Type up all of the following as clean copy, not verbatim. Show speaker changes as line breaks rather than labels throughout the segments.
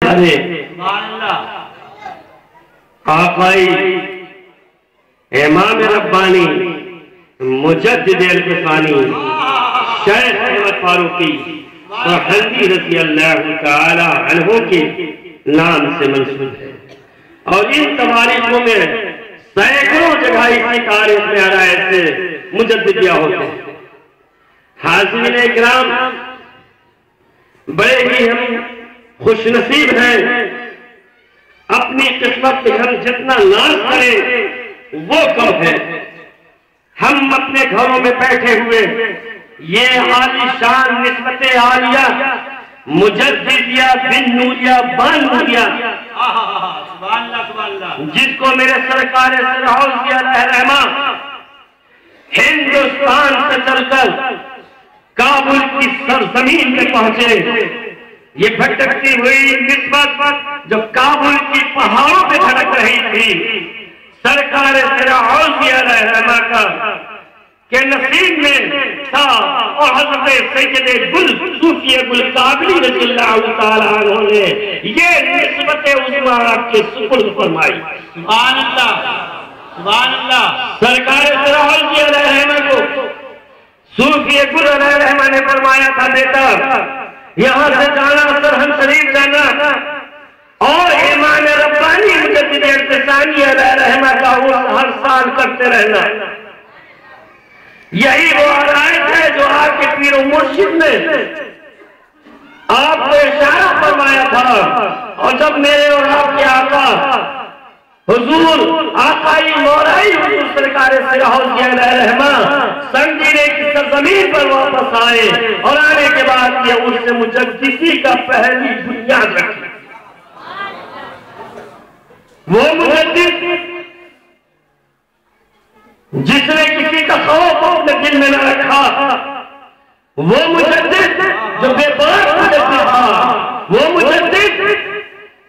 پیارے آقائی امام ربانی مجدد الفسانی شیخ احمد فاروقی سرحندی رضی اللہ تعالی عنہ کے نام سے منسوب ہے، اور ان تواریخوں میں سینکڑوں جگہ اسی تاریخ میں آرائے سے مجددیہ ہوتے ہیں۔ حاضرین اکرام، بڑے ہی ہم خوش نصیب ہیں، اپنی قسمت پہ ہم جتنا ناز کریں وہ کم ہے۔ ہم اپنے گھروں میں بیٹھے ہوئے یہ عالی شان نسبت عالیہ مجددیہ بن نوریہ بان نوریہ جس کو میرے سرکار سرحوزی علیہ رحمہ ہندوستان سے چل کر کابل کی سرزمین میں پہنچے، یہ بھٹکتی ہوئی نسبت جو کابل کی پہاڑوں پہ بھٹک رہی تھی، سرکار سرحوزی علیہ رحمہ کا کہ نصیب میں تھا، اور حضرت سید گل صوفی گل قابلی رضی اللہ تعالیٰ عنہ نے یہ نسبت عظمیٰ آپ کے سپرد فرمائی۔ سبحان اللہ، سبحان اللہ۔ سرکار سرحوزی علیہ رحمہ کو صوفی گل علیہ رحمہ نے فرمایا تھا، بیٹا یہاں سے جانا سرہند شریف جانا اور امام ربانی مجدد الفسانی علیہ رحمہ کا ہر سال کرتے رہنا۔ یہی وہ آیت ہے جو آپ کے پیر و مرشد نے آپ کو اشارہ فرمایا تھا، اور جب میرے اور آپ کے آقا حضور آقائی مولائی حضور سرکار سرحوزی علیہ رحمہ سنگیرے کی سرزمین پر واپس آئے اور آنے کے بعد یہ اس سے مجددی کا پہلی بنیاد رکھی۔ وہ مجدد جس نے کسی کا خوف اپنے دل میں نہ رکھا، وہ مجدد جو بے باک مجدد تھا، وہ مجدد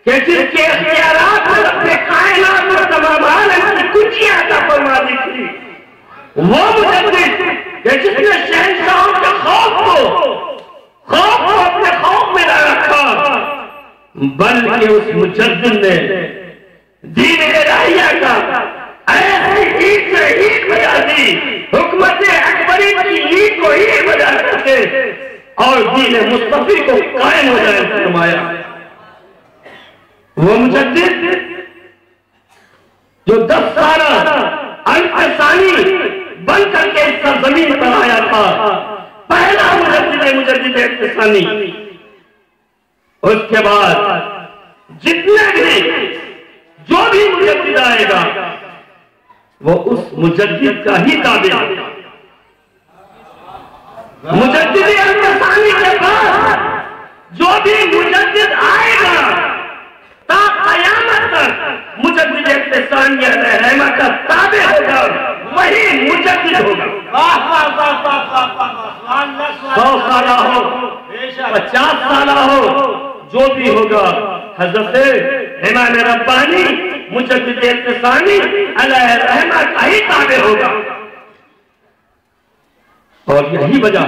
کہ جس کے اختیارات میں اپنے کائنات اور تمام عالم کی کچھ عطا فرما دی تھی، وہ مجدد کہ جس نے شہنشاہوں کے خوف کو اپنے خوف میں نہ رکھا، بلکہ اس مجدد نے دین الہیہ کا ایسی عید سے عید بجا دی، حکمت اکبری کی عید کو عید بجا کرتے اور دین مصطفی کو قائم ہو جائے فرمایا۔ وہ مجدد جو 10 سالہ الفسانی بن کر کے اس سرزمین پر آیا تھا، پہلا مجدد الفسانی، اس کے بعد جتنے بھی جو بھی مجدد آئے گا وہ اس مجدد کا ہی تابع ہے۔ مجدد الفسانی کے بعد جو بھی مجدد آئے گا تا قیامت تک مجدد الفسانی علیہ رحمہ کا تابع ہوگا، وہی مجدد ہوگا۔ 100 سالہ ہو 50 سالہ ہو جو بھی ہوگا، حضرت امام ربانی مجدد الفسانی علیہ رحمہ کا ہی تابع ہوگا۔ اور یہی وجہ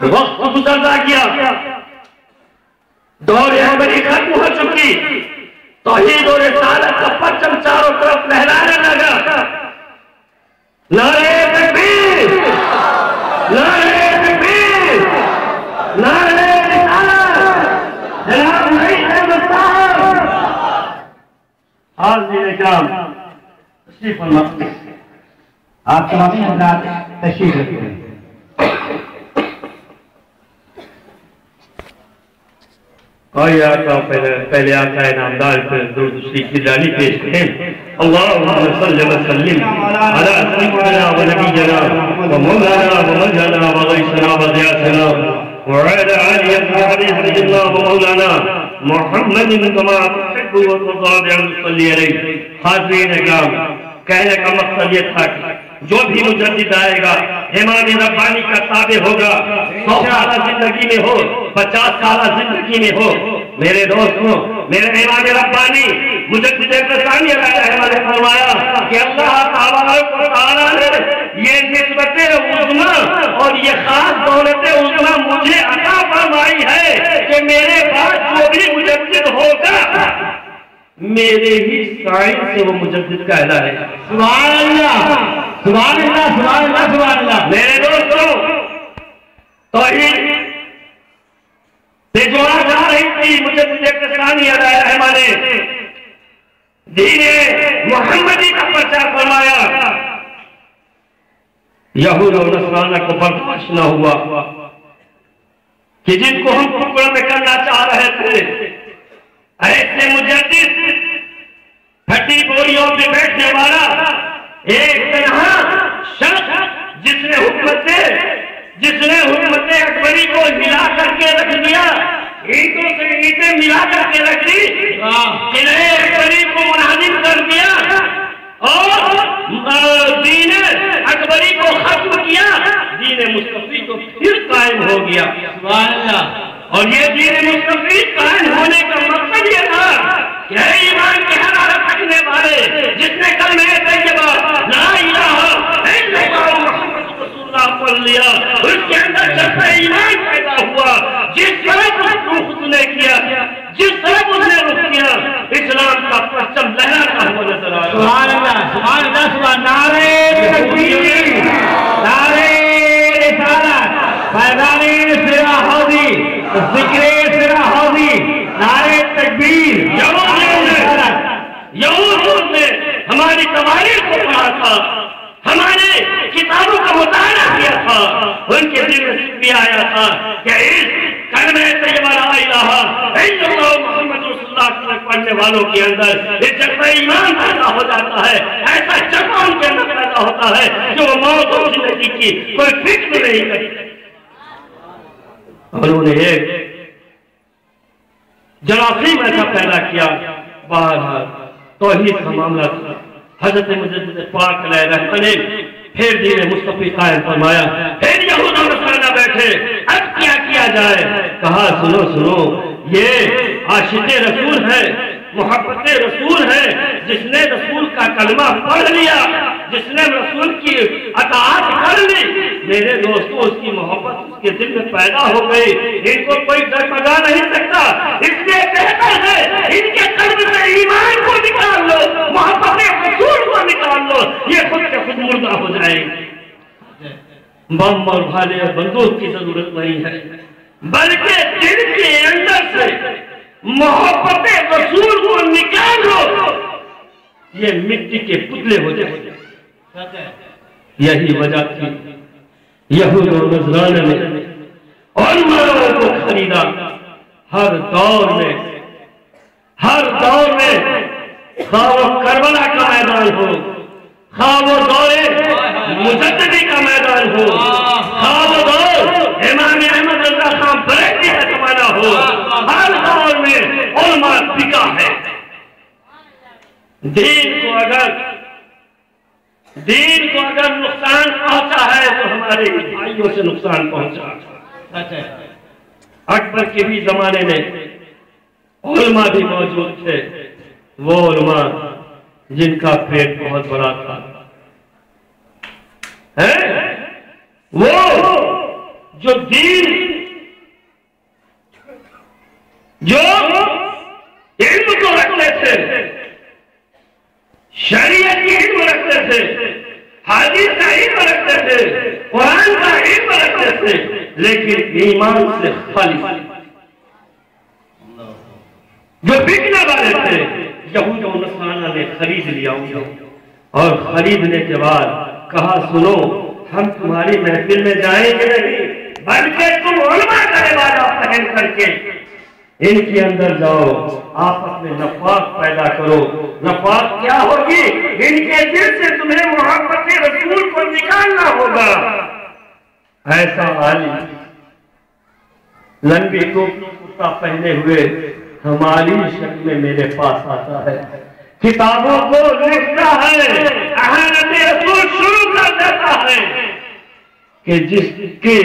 وقت گزرتا گیا، دور عمری ختم ہو چکی، توحید و رسالت کا پرچم چاروں طرف لہرانے لگا۔ نعرہ تکبیر، نعرہ تکبیر، نعرہ رسالت، جناب رئیس مصطفیٰ۔ حاضرین اکرام، تشریف فرما، آپ تمامی حضرات تشریف رکھتے ہیں۔ آئیے آقا پہلے آقا نامدار پر درود شریف کی جانی پیش کریں۔ اللہم صلی وسلم علی سیدنا و نبینا و مولانا و منجانا و غیثنا و ضیاءنا وعلى آلہ اصحابہ رضی اللہ و مولانا محمد کما تحب و ترضى ان نصلی علیہ۔ حاضرین اکرام، کہنے کا مقصد یہ تھا کہ جو بھی مجدد آئے گا امام ربانی کا تابع ہوگا، 100 سالہ زندگی میں ہو 50 سالہ زندگی میں ہو۔ میرے دوستوں، میرے امام ربانی مجدد الفسانی علیہ رحمہ نے فرمایا کہ اللہ تعالیٰ نے یہ نسبت عظمیٰ اور یہ خاص دولت عظمیٰ مجھے عطا فرمائی ہے کہ میرے بعد میرے ہی سائن سے وہ مجدد کہلا ہے۔
سبحان اللہ سبحان اللہ سبحان اللہ سبحان اللہ۔
میرے دوستوں، توحید سے جوڑا جا رہی تھی مجدد ثانی علیہ الرحمہ نے دین محمدی کا پرچار فرمایا۔ یہود اور نصرانہ کو برداشت نہ ہوا کہ جن کو ہم ٹکڑوں میں کرنا چاہ رہے تھے، ایسے مجدد پھٹی بوریوں پہ بیٹھنے والا ایک تنہا شخص جس نے حکومت اکبری کو ملا کر کے رکھ دیا، اینٹوں سے اینٹیں ملا کر کے رکھ دی، قلعے اکبری کو منہدم کر دیا اور دین اکبری کو ختم کیا، دین مصطفی کو پھر قائم ہو گیا۔
سبحان اللہ۔
اور یہ دین مصطفی قائم ہونے کا مقصد یہ تھا کہ اے ایمان کی حرارت رکھنے والے، جس نے کلمہ طیبہ لا الہ الا اللہ محمد رسول اللہ پڑھ لیا، اس کے اندر جذبہ ایمان پیدا ہوا، جس طرف رخ نے کیا، جس طرف اس نے رخ کیا، اسلام کا پرچم لہراتا ہوا نظر آیا۔
سبحان اللہ سبحان اللہ سبحان اللہ۔ نعرہ تکبیر، نعرہ رسالت، فیضان سرا حوضی، ذکر سرا حوضی، نعرہ تکبیر۔
یہود نے ہماری تواریخ کو پڑھا تھا، ہمارے کتابوں کا مطالعہ کیا تھا، ان کے دل میں بھی آیا تھا کہ اس کلمہ طیبہ لا الہ الا اللہ محمد رسول اللہ کے پڑھنے والوں کے اندر اس جذبہ ایمان پیدا ہو جاتا ہے، ایسا جذبہ ان کے اندر پیدا ہوتا ہے جو موت اور زندگی کی کوئی فکر نہیں کرتے۔ اور انہوں نے ایک جراثیم ایسا پیدا کیا، بہرحال توحید کا معاملہ تھا۔ حضرت مجدد پاک علیہ الرحمہ نے پھر دین مصطفی قائم فرمایا، پھر یہود اور نصارہ بیٹھے، اب کیا کیا جائے؟ کہا سنو سنو، یہ عاشق رسول ہے، محبت رسول ہے، جس نے رسول کا کلمہ پڑھ لیا، جس نے رسول کی اطاعت کر لی، میرے دوستوں اس کی محبت اس کے دل میں پیدا ہو گئی، ان کو کوئی ڈگمگا نہیں سکتا، اس لیے بہتر ہے ان کے قلب سے ایمان کو نکال لو، محبت رسول کو نکال لو، یہ خود کے خود مردہ ہو جائے گی۔ بم اور بھالے اور بندوق کی ضرورت نہیں ہے، بلکہ دل کے اندر سے محبت رسول کو نکال لو، یہ مٹی کے پتلے ہو جائیں۔ یہی وجہ تھی یہود اور نصارہ نے علماء کو خریدا۔ ہر دور میں خواہ وہ کربلا کا میدان ہو، خواہ وہ دور مجددی کا میدان ہو، خواہ وہ دور امام احمد رضا خان بریلوی کا زمانہ ہو، ہر دور میں علماء بکا ہے۔ دین کو اگر نقصان پہنچا ہے تو ہمارے بھائیوں سے نقصان پہنچا۔ اکبر کے بھی زمانے میں علماء بھی موجود تھے، وہ علماء جن کا پیٹ بہت بڑا تھا، وہ جو دین جو علم کو رکھتے تھے، شریعت کی علم رکھتے تھے، حدیث کا علم رکھتے تھے، قرآن کا علم رکھتے تھے، لیکن ایمان سے خالی جو بکنے والے تھے، یہود و نصارہ نے خرید لیا اور خریدنے کے بعد کہا سنو، ہم تمہاری محفل میں جائیں گے نہیں، بلکہ تم علماء کا لباس پہن کر کے ان کے اندر جاؤ، آپس میں نفاق پیدا کرو۔ نفاق کیا ہوگی؟ ان کے دل سے تمہیں محبت رسول کو نکالنا ہوگا۔ ایسا عالم لمبی ٹوپی کرتا پہنے ہوئے ہماری شکل میں میرے پاس آتا ہے، کتابوں کو لکھتا ہے، احادیث رسول شروع کر دیتا ہے کہ جس کے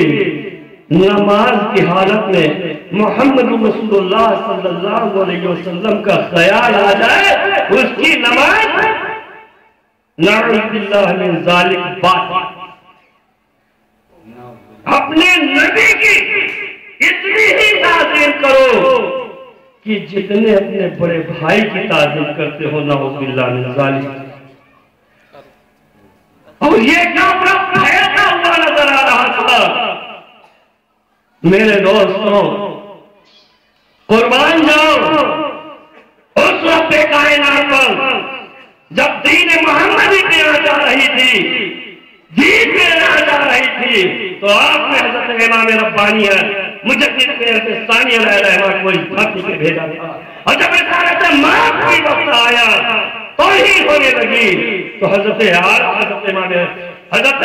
نماز کی حالت میں محمد رسول اللہ صلی اللہ علیہ وسلم کا خیال آ جائے، اس کی نماز نعوذ باللہ من ذالک بات۔ اپنے نبی کی اتنی ہی تعظیم کرو کہ جتنے اپنے بڑے بھائی کی تعظیم کرتے ہو نعوذ باللہ من ذالک، اور یہ کافر پھیلتا ہوا نظر آ رہا تھا۔ میرے دوستوں قربان جاؤ اس رب کائنات پر جب دین محمدی پہ آ جا رہی تھی، دین پہ آ جا رہی تھی، تو آپ نے حضرت امام ربانی مجدد ثانی علیہ رحمہ کو اس دھرتی پہ بھیجا تھا، اور جب رسالت ماں کوئی وقت آیا توہین ہونے لگی تو حضرت امام حضرت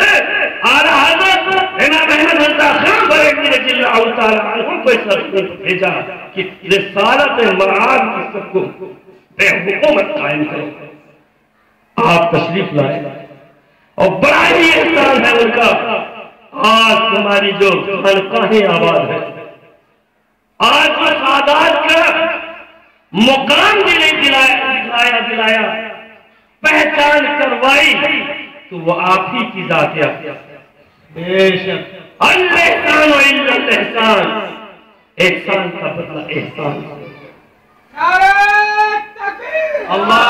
امام احمد رضا خان بریلوی رضی اللہ تعالی عنہ کو اس رسالت بھیجا کہ رسالت معاد کی سب کو بے حکومت قائم کرو۔ آپ تشریف لائے اور بڑا ہی احسان ہے ان کا، آج ہماری جو خانقاہیں آباد ہے، آج جو سادات کا مقام دلایا پہچان کروائی تو وہ آپ ہی کی ذات ہے۔ بے شک الاحسان و الا الاحسان، احسان کا بدلہ احسان سے۔ اللہ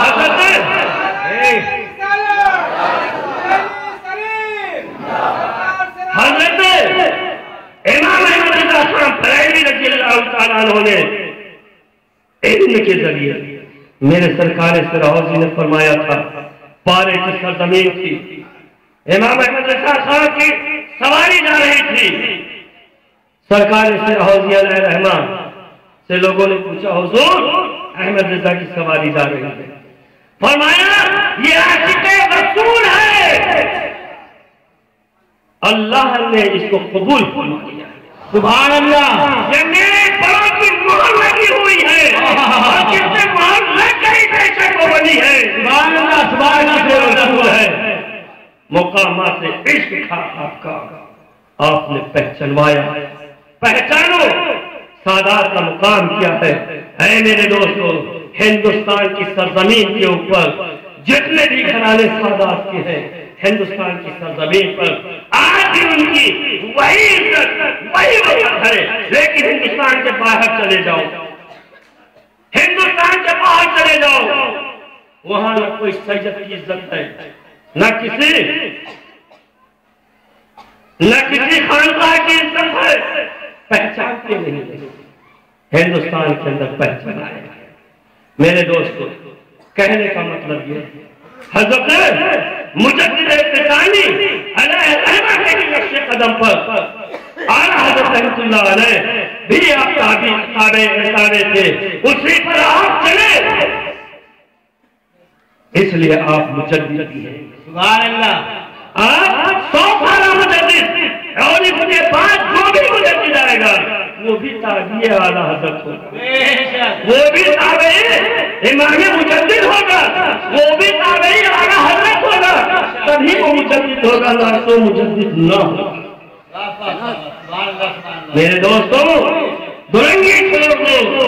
حضرت امام احمد رضا خان بریلوی رضی اللہ تعالیٰ عنہ نے علم کے ذریعے، میرے سرکار سرحوزی نے فرمایا تھا پارے کی سرزمین تھی، امام احمد رضا خان کی سواری جا رہی تھی، سرکار سرحوزی علیہ رحمہ سے لوگوں نے پوچھا حضور احمد رضا کی سواری جا رہی ہے، فرمایا یہ عاشق رسول ہے، اللہ نے اس کو قبول فرما لیا۔ سبحان اللہ، یہ میرے بڑوں کی مہر لگی ہوئی ہے، اور جس سے مہر لگ گئی بے شک وہ بنی ہے۔ سبحان اللہ، سبحان اللہ ہے، مقامات عشق تھا آپ کا، آپ نے پہچانوایا۔ پہچانو سادات کا مقام کیا ہے۔ اے میرے دوستو، ہندوستان کی سرزمین کے اوپر جتنے بھی گھرانے سادات کے ہیں، ہندوستان کی سرزمین پر آج بھی ان کی وہی عزت وہی وقت ہے، لیکن ہندوستان کے باہر چلے جاؤ، ہندوستان کے باہر چلے جاؤ، وہاں نہ کوئی سید کی عزت ہے، نہ کسی خانقاہ کی عزت ہے، پہچانتے نہیں۔ ہندوستان کے اندر پہچانا ہے۔ میرے دوستو، کہنے کا مطلب یہ ہے حضرت مجدد ثانی علیہ رحمہ کے نقش قدم پر اعلیٰ حضرت رحمت اللہ علیہ بھی آپ تابع تھے، اسی پر آپ چلے، اس لیے آپ مجدد بھی ہیں۔ سبحان اللہ، آپ 100 سالہ مجدد، اور اس کے بعد جو بھی مجدد آئے گا وہ بھی تابع اعلیٰ حضرت ہوگا، وہ بھی تابع امام مجدد ہوگا، وہ بھی تابع اعلیٰ حضرت ہوگا، تبھی وہ مجدد ہوگا، نہ تو مجدد نہ ہوگا۔ میرے دوستوں، دورنگی چھوڑ دو،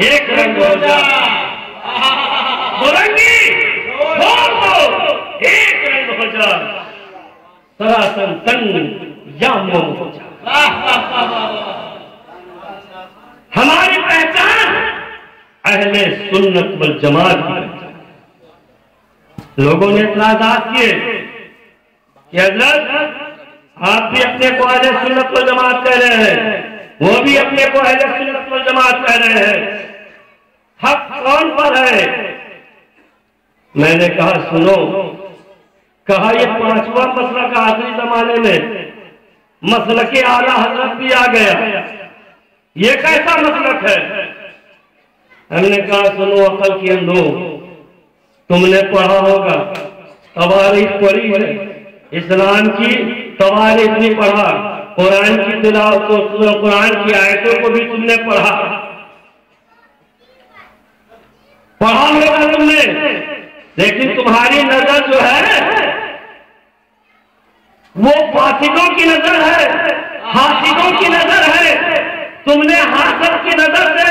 ایک رنگ ہو جا، دورنگی چھوڑ دو، ایک رنگ ہو جا، سراسن تن یا موم ہو جا۔ ہماری پہچان اہل سنت والجماعت کی پہچان۔ لوگوں نے اعتراضات کیے کہ حضرت آپ بھی اپنے کو اہل سنت والجماعت کہہ رہے ہیں، وہ بھی اپنے کو اہل سنت والجماعت کہہ رہے ہیں، حق کون پر ہے؟ میں نے کہا سنو، کہا یہ 5واں مسلک آخری زمانے میں مسلک اعلیٰ حضرت بھی آ گیا، یہ کیسا مسلک ہے؟ ہم نے کہا سنو عقل کی اندھو، تم نے پڑھا ہوگا، تواریخ پڑھی ہے، اسلام کی تواریخ نہیں پڑھا، قرآن کی تلاوت کو، قرآن کی آیتوں کو بھی تم نے پڑھا ہوگا تم نے، لیکن تمہاری نظر جو ہے وہ فاسدوں کی نظر ہے، حاسدوں کی نظر ہے، تم نے حاسد کی نظر سے